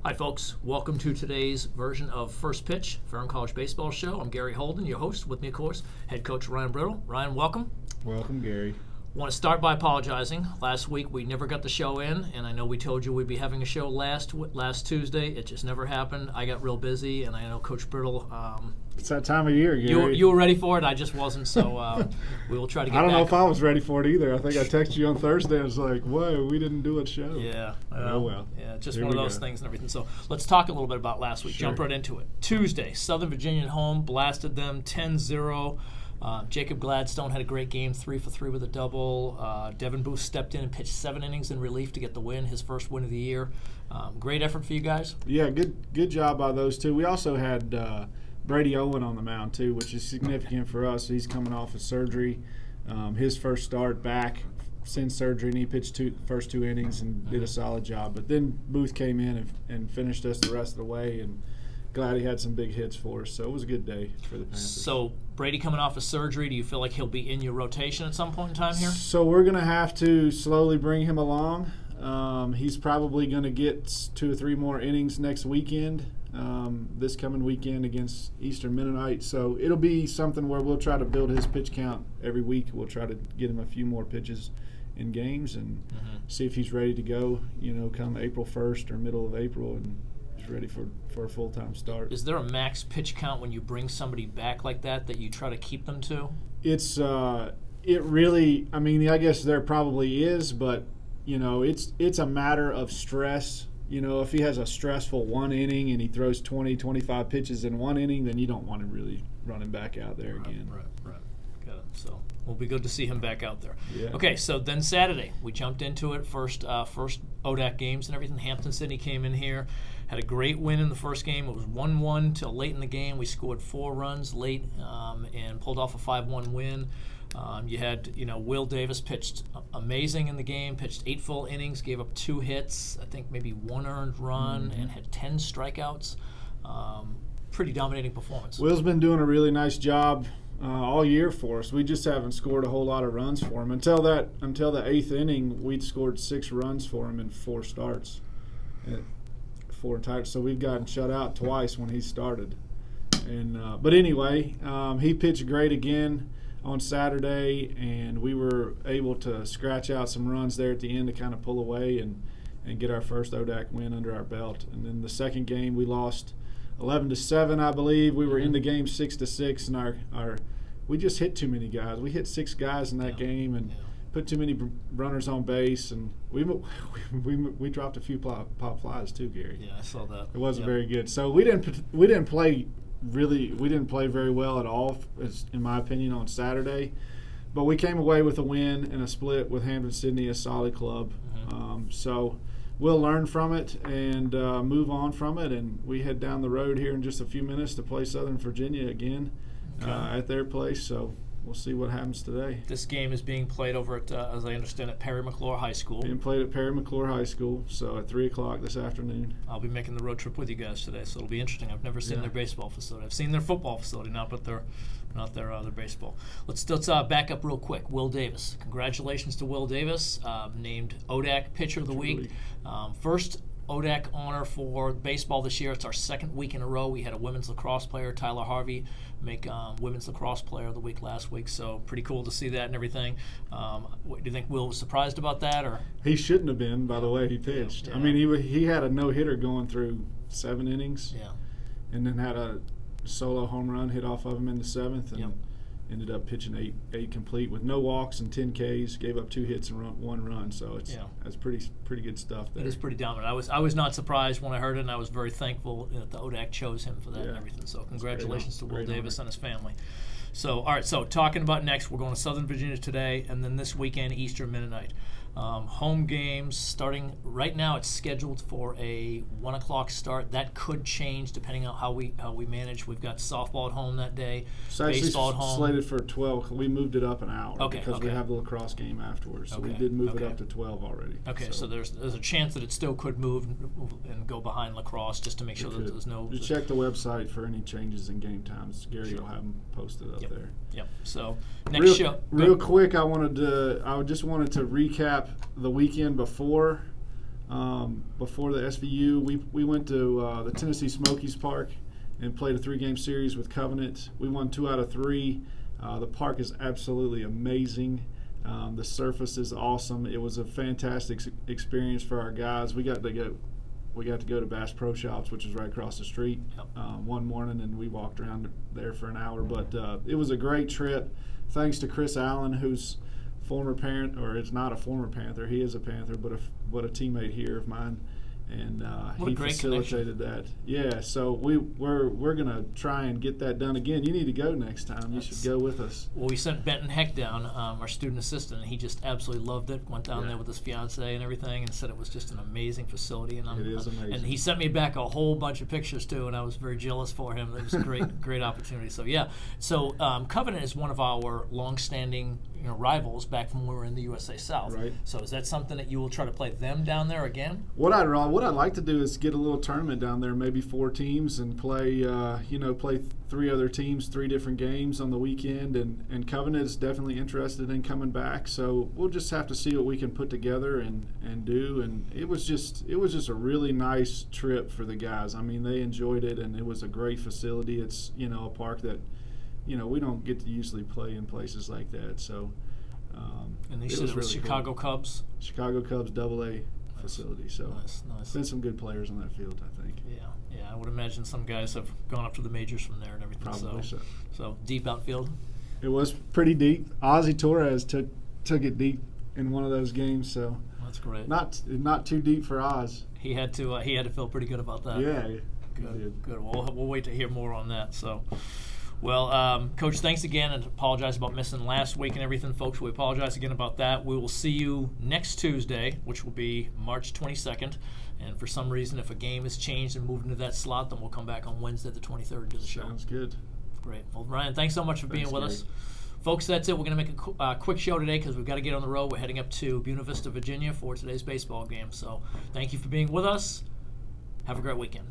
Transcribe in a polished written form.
Hi, folks. Welcome to today's version of First Pitch, Ferrum College Baseball Show. I'm Gary Holden, your host. With me, of course, head coach Ryan Brittle. Ryan, welcome. Welcome, Gary. Want to start by apologizing. Last week we never got the show in, and I know we told you we'd be having a show last Tuesday. It just never happened. I got real busy, and I know Coach Brittle. It's that time of year, Gary. You were ready for it. I just wasn't. So we will try to get. I don't back. know if I was ready for it either. I think I texted you on Thursday. I was like, "Whoa, we didn't do a show." Yeah. Oh well. Yeah, just Here one of we those go. things and everything. So let's talk a little bit about last week. Sure. Jump right into it. Tuesday, Southern Virginia at home, blasted them 10-0. Jacob Gladstone had a great game, 3 for 3 with a double. Devin Booth stepped in and pitched 7 innings in relief to get the win, his first win of the year. Great effort for you guys. Yeah, good job by those two. We also had Brady Owen on the mound too, which is significant for us. He's coming off of surgery, his first start back since surgery, and he pitched first two innings and did a solid job. But then Booth came in and finished us the rest of the way, and glad he had some big hits for us. So it was a good day for the Panthers. So Brady coming off of surgery, do you feel like he'll be in your rotation at some point in time here? So we're going to have to slowly bring him along. He's probably going to get 2 or 3 more innings next weekend, this coming weekend against Eastern Mennonite. So it'll be something where we'll try to build his pitch count every week. We'll try to get him a few more pitches in games and see if he's ready to go, come April 1st or middle of April, and he's ready for a full-time start. Is there a max pitch count when you bring somebody back like that you try to keep them to? It really, I guess there probably is, but it's a matter of stress. If he has a stressful one inning and he throws 20, 25 pitches in one inning, then you don't want to really run him back out there again. Right. Got it. So it'll be good to see him back out there. Yeah. Okay, so then Saturday, we jumped into it. First ODAC games and everything. Hampden-Sydney came in here, had a great win in the first game. It was 1-1 till late in the game. We scored 4 runs late and pulled off a 5-1 win. You had, Will Davis pitched amazing in the game, pitched 8 full innings, gave up 2 hits, I think maybe 1 earned run, and had 10 strikeouts. Pretty dominating performance. Will's been doing a really nice job all year for us. We just haven't scored a whole lot of runs for him. Until the 8th inning, we'd scored 6 runs for him in 4 starts. 4 entire. So we've gotten shut out twice when he started. But anyway, he pitched great again on Saturday, and we were able to scratch out some runs there at the end to kind of pull away and get our first ODAC win under our belt. And then the second game we lost 11-7, I believe. We were in the game 6-6, and we just hit too many guys. We hit 6 guys in that game and put too many runners on base, and we dropped a few pop flies too, Gary. Yeah, I saw that. It wasn't very good. So we didn't play very well at all, in my opinion, on Saturday. But we came away with a win and a split with Hampden-Sydney, a solid club. So we'll learn from it and move on from it. And we head down the road here in just a few minutes to play Southern Virginia again at their place. So we'll see what happens today. This game is being played over at, as I understand it, Perry McClure High School. Being played at Perry McClure High School, so at 3 o'clock this afternoon. I'll be making the road trip with you guys today, so it'll be interesting. I've never seen their baseball facility. I've seen their football facility, not their baseball. Let's back up real quick. Will Davis. Congratulations to Will Davis, named ODAC Pitcher of the Week. First ODAC honor for baseball this year. It's our 2nd week in a row. We had a women's lacrosse player, Tyler Harvey, make women's lacrosse player of the week last week. So pretty cool to see that and everything. Do you think Will was surprised about that, or? He shouldn't have been, by the way he pitched. Yeah. He had a no-hitter going through 7 innings. Yeah. And then had a solo home run hit off of him in the 7th, and ended up pitching 8 complete with no walks and 10 Ks. Gave up 2 hits and 1 run. So that's pretty good stuff there. It is pretty dominant. I was not surprised when I heard it, and I was very thankful that the ODAC chose him for that and everything. So congratulations to Will Davis and his family. So all right. So talking about next, we're going to Southern Virginia today, and then this weekend Eastern Mennonite. Home games starting right now. It's scheduled for a 1 o'clock start. That could change depending on how we manage. We've got softball at home that day, baseball at home. Slated for 12. We moved it up an hour because we have the lacrosse game afterwards. So we did move it up to 12 already. Okay, so there's a chance that it still could move and go behind lacrosse just to make sure that there's no. You check the website for any changes in game times. Gary will have them posted up there. Yep. So next show. Real quick, I just wanted to recap the weekend before before the SVU. We went to the Tennessee Smokies Park and played a 3-game series with Covenant. We won 2 out of 3. The park is absolutely amazing. The surface is awesome. It was a fantastic experience for our guys. We got to go to Bass Pro Shops, which is right across the street, one morning, and we walked around there for an hour. But it was a great trip. Thanks to Chris Allen, who's former or is not a former Panther. He is a Panther, but a teammate here of mine, and he facilitated that. Yeah, so we're gonna try and get that done again. You need to go next time. You should go with us. Well, we sent Benton Heck down, our student assistant, and he just absolutely loved it. Went down there with his fiance and everything, and said it was just an amazing facility. And it is amazing. And he sent me back a whole bunch of pictures too, and I was very jealous for him. It was a great opportunity. So yeah, Covenant is one of our long-standing rivals back from when we were in the USA South. Right. So is that something that you will try to play them down there again? What I'd like to do is get a little tournament down there, maybe 4 teams, and play 3 other teams, 3 different games on the weekend. And Covenant is definitely interested in coming back. So we'll just have to see what we can put together and do. And it was just a really nice trip for the guys. I mean, they enjoyed it, and it was a great facility. It's a park that we don't get to usually play in places like that. So, and they said it was really Chicago cool. Cubs. Chicago Cubs AA facility. So, nice. Been some good players on that field, I think. Yeah. I would imagine some guys have gone up to the majors from there and everything. Probably so. So deep outfield. It was pretty deep. Ozzie Torres took it deep in one of those games. So that's great. Not too deep for Oz. He had to feel pretty good about that. Yeah. Good. We'll wait to hear more on that. So. Well, Coach, thanks again, and apologize about missing last week and everything, folks. We apologize again about that. We will see you next Tuesday, which will be March 22nd. And for some reason, if a game is changed and moved into that slot, then we'll come back on Wednesday the 23rd and do the show. Sounds good. Great. Well, Ryan, thanks so much for being with us. Folks, that's it. We're going to make a quick show today because we've got to get on the road. We're heading up to Buena Vista, Virginia for today's baseball game. So thank you for being with us. Have a great weekend.